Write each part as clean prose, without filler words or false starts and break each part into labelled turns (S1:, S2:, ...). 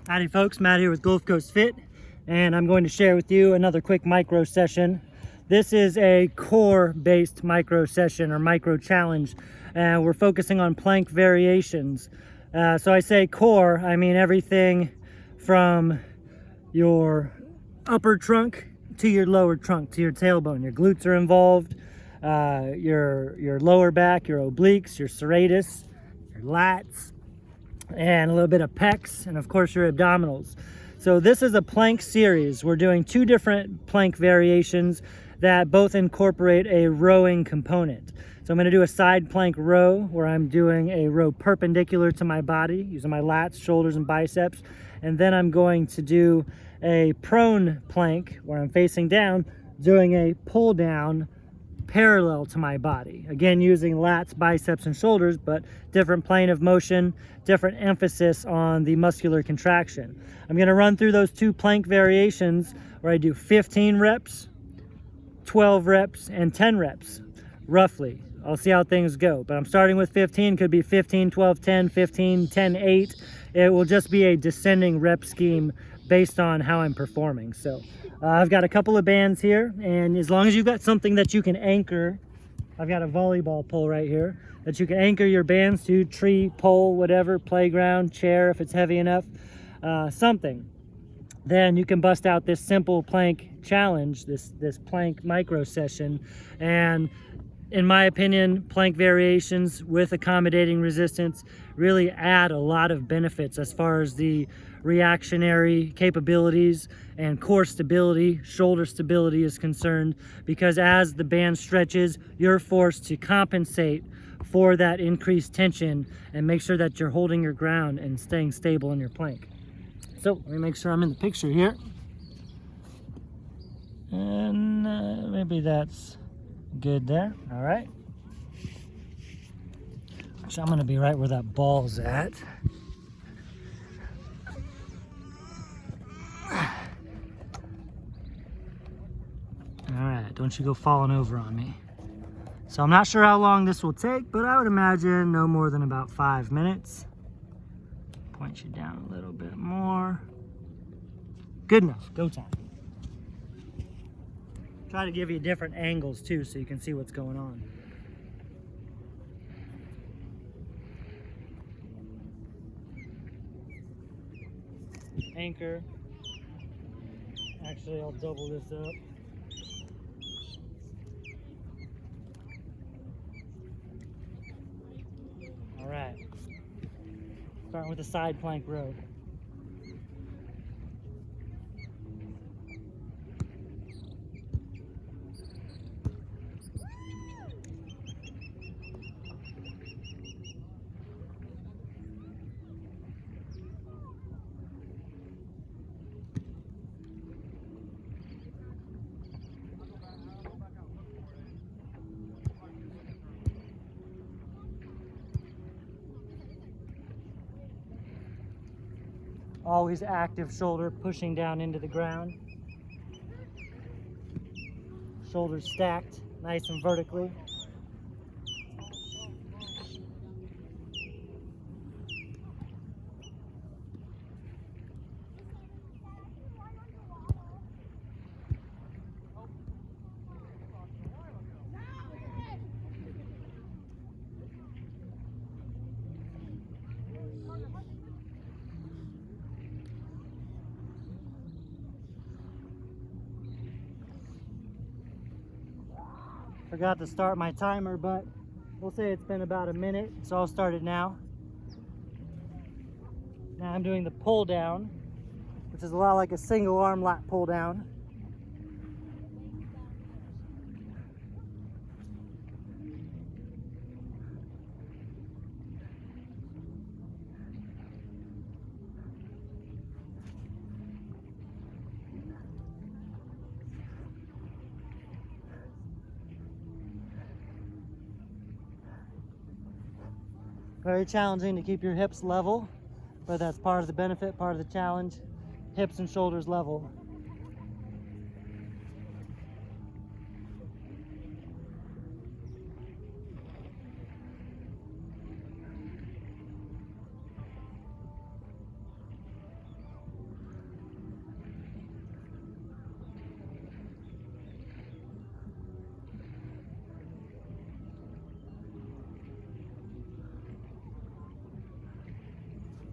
S1: Howdy folks, Matt here with Gulf Coast Fit, and I'm going to share with you another quick micro session. This is a core based micro session or micro challenge, and we're focusing on plank variations. So I say core, I mean everything from your upper trunk to your lower trunk, to your tailbone. Your glutes are involved, your lower back, your obliques, your serratus, your lats, and a little bit of pecs, and of course your abdominals. So this is a plank series. We're doing two different plank variations that both incorporate a rowing component. So I'm going to do a side plank row where I'm doing a row perpendicular to my body using my lats, shoulders, and biceps. And then I'm going to do a prone plank where I'm facing down, doing a pull down parallel to my body. Again, using lats, biceps, and shoulders, but different plane of motion, different emphasis on the muscular contraction. I'm going to run through those two plank variations where I do 15 reps, 12 reps, and 10 reps, roughly. I'll see how things go, but I'm starting with 15. Could be 15, 12, 10, 15, 10, 8. It will just be a descending rep scheme based on how I'm performing. So I've got a couple of bands here, and as long as you've got something that you can anchor, I've got a volleyball pole right here that you can anchor your bands to, tree, pole, whatever, playground, chair if it's heavy enough, something. Then you can bust out this simple plank challenge, this plank micro session. And in my opinion, plank variations with accommodating resistance really add a lot of benefits as far as the reactionary capabilities and core stability, shoulder stability is concerned, because as the band stretches, you're forced to compensate for that increased tension and make sure that you're holding your ground and staying stable in your plank. So let me make sure I'm in the picture here. And maybe that's good there. All right. So I'm going to be right where that ball's at. All right, don't you go falling over on me. So I'm not sure how long this will take, but I would imagine no more than about 5 minutes. Point you down a little bit more. Good enough, go time. Try to give you different angles too so you can see what's going on. Anchor. Actually, I'll double this up. All right. Starting with a side plank row. Always active shoulder pushing down into the ground. Shoulders stacked nice and vertically. Forgot to start my timer, but we'll say it's been about a minute, so I'll start it now. Now I'm doing the pull down, which is a lot like a single arm lat pull down. Very challenging to keep your hips level, but that's part of the benefit, part of the challenge. Hips and shoulders level.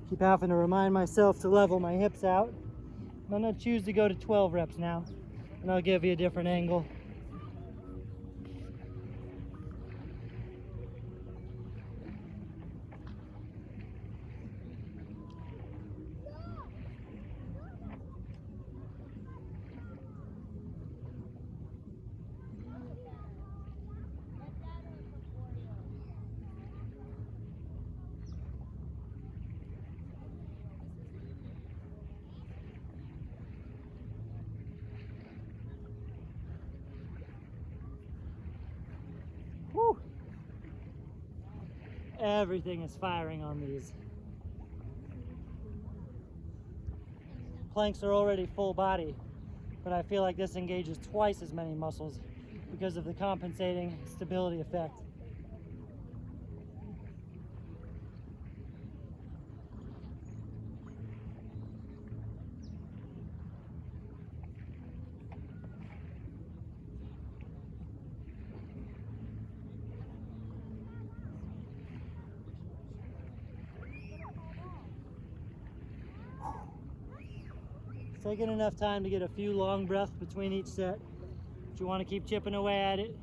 S1: Keep having to remind myself to level my hips out. I'm gonna choose to go to 12 reps now, and I'll give you a different angle. Woo. Everything is firing on these. Planks are already full body, but I feel like this engages twice as many muscles because of the compensating stability effect. Taking enough time to get a few long breaths between each set, but you want to keep chipping away at it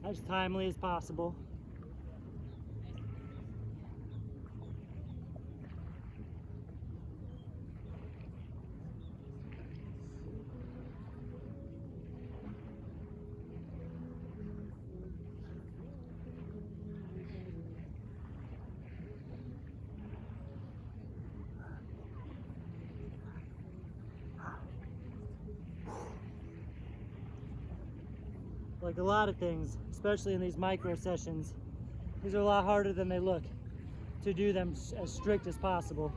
S1: as timely as possible. Like a lot of things, especially in these micro sessions, these are a lot harder than they look to do them as strict as possible.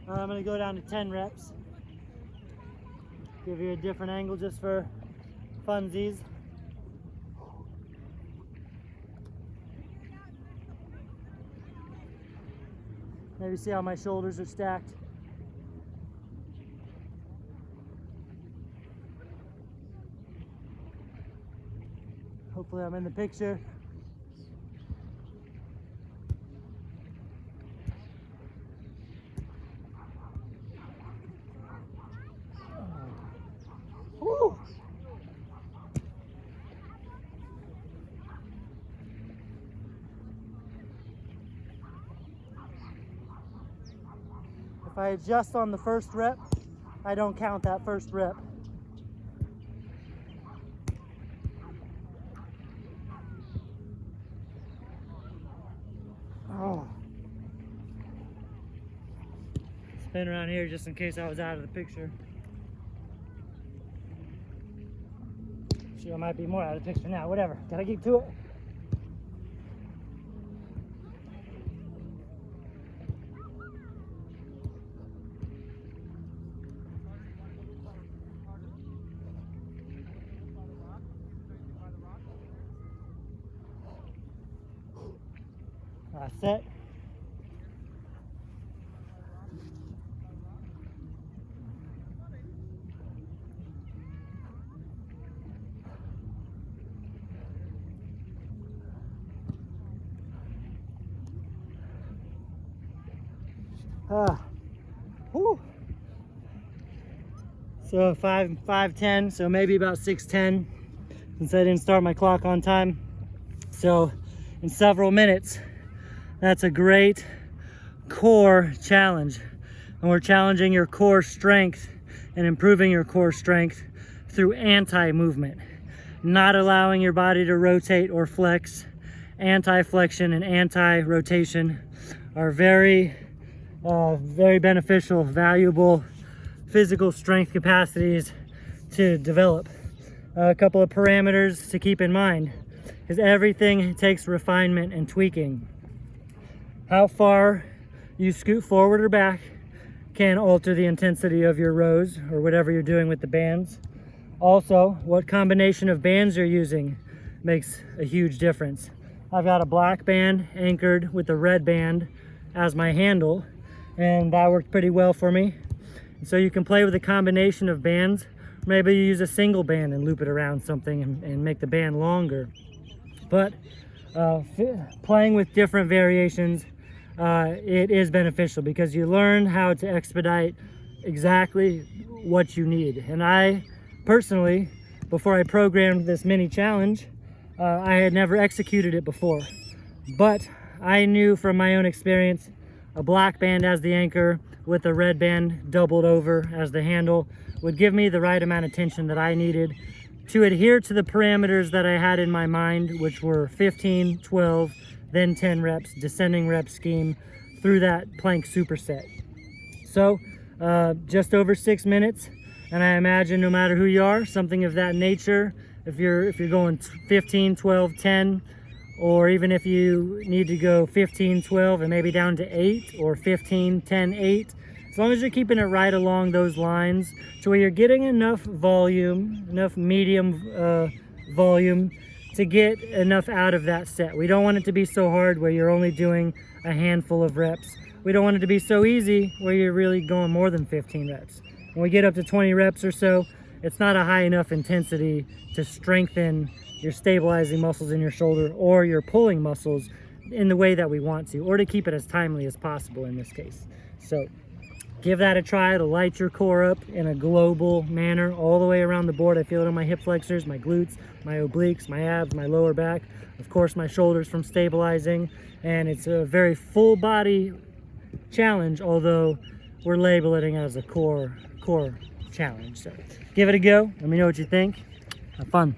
S1: I'm going to go down to 10 reps. Give you a different angle just for funsies. Maybe see how my shoulders are stacked. Hopefully I'm in the picture. Woo. If I adjust on the first rep, I don't count that first rep. Oh. Spin around here just in case I was out of the picture. Sure, I might be more out of the picture now. Whatever. Gotta get to it. Last set. Whew. So 5:10, so maybe about 6:10 since I didn't start my clock on time. So in several minutes, that's a great core challenge. And we're challenging your core strength and improving your core strength through anti-movement, not allowing your body to rotate or flex. Anti-flexion and anti-rotation are very beneficial, valuable physical strength capacities to develop. A couple of parameters to keep in mind is everything takes refinement and tweaking. How far you scoot forward or back can alter the intensity of your rows or whatever you're doing with the bands. Also, what combination of bands you're using makes a huge difference. I've got a black band anchored with a red band as my handle, and that worked pretty well for me. So you can play with a combination of bands. Maybe you use a single band and loop it around something and make the band longer. But playing with different variations, it is beneficial because you learn how to expedite exactly what you need. And I personally, before I programmed this mini challenge, I had never executed it before. But I knew from my own experience, a black band as the anchor with a red band doubled over as the handle would give me the right amount of tension that I needed to adhere to the parameters that I had in my mind, which were 15, 12, then 10 reps, descending rep scheme through that plank superset. So just over 6 minutes, and I imagine no matter who you are, something of that nature, if you're going 15, 12, 10, or even if you need to go 15, 12, and maybe down to 8, or 15, 10, 8, as long as you're keeping it right along those lines to where you're getting enough volume, enough medium volume to get enough out of that set. We don't want it to be so hard where you're only doing a handful of reps. We don't want it to be so easy where you're really going more than 15 reps. When we get up to 20 reps or so, it's not a high enough intensity to strengthen your stabilizing muscles in your shoulder or your pulling muscles in the way that we want to, or to keep it as timely as possible in this case. So give that a try to light your core up in a global manner all the way around the board. I feel it on my hip flexors, my glutes, my obliques, my abs, my lower back, of course my shoulders from stabilizing, and it's a very full body challenge, although we're labeling it as a core challenge. So give it a go. Let me know what you think. Have fun.